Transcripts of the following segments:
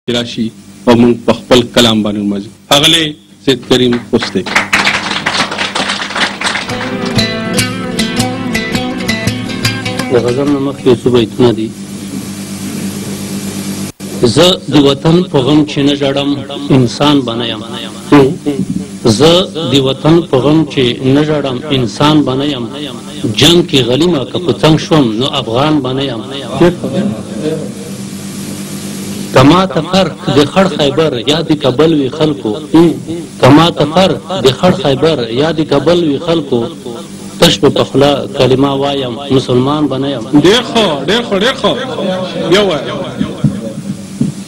چې راشي او موږ په خپل کلام باندې ونمازي. ښاغلی سید کریم پوستی. د غزل نه مخکې څو بیتونه دي. زه د وطن په غم چې نه ژړم انسان به نه یم. زه د وطن په غم چې نه ژړم انسان به نه یم. جنګ کې غلیمه که په څنګ شوم نو افغان به نه یم. که ما ته فرق د خړ خیبر یا د کابل وي خلکو، که ما ته فرق د خړ خیبر یا د کابل وي خلکو، تش په پخلا کلمه وایم مسلمان به نه یم. ډېر ښه ډېر ښه ډېر ښه. یو وایه.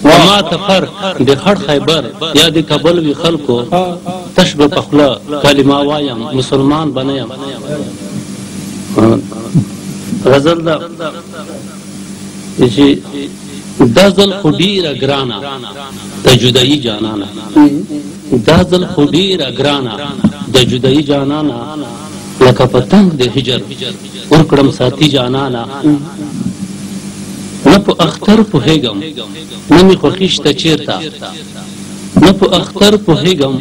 که ما ته فرق د خړ خیبر یا د کابل وي خلکو، تش په پخلا کلمه وایم مسلمان به نه یم. غزل ده چې دا ځل خو ډېره ګرانه د جدایي جانانه، دا ځل خو ډېره ګرانه د جدایي جانانه، لکه پتنګ د هجر ورکړم ساتي جانانه. نه په اختر پوهېږم نه مې خوښي شته چېرته، نه په اختر پوهېږم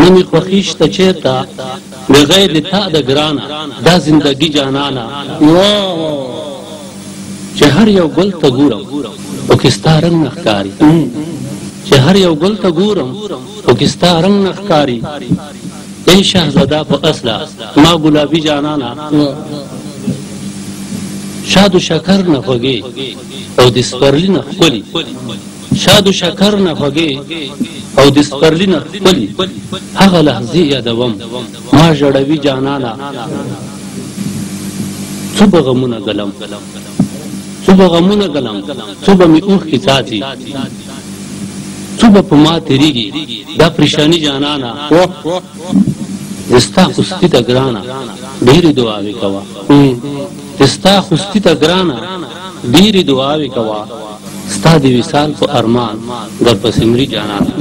نه مې خوښي شته چېرته، بغیر د تا د ګرانه دا زندګي جانانه. چې هر یو ګل ته ګورم او کې ستا رنګ نه ښکاري، چې هر یو ګل ته ګورم او کې ستا رنګ نه ښکاري. ای شهزاده په اصله ما ګلابي جانانه، شاد و شکر نه خوږې او د سپرلي نه ښکلي، شاد و شکر نه خوږې او د سپرلي نه ښکلي، هغه لحظې یادوم ما ژړوي جانانه. څو به غمونه ګلم څو به غمونه ګلم، څو به مې اوښکې څاڅي، څو به په ما تېرېږي دا پریشاني جانانه. د ستا خوستي ته ګرانه ډېرې دعاوې کوه، د ستا خوستي ته ګرانه ډېرې دعاوې کوه، ستا د وصال په ارمان درپسې مري جانانه.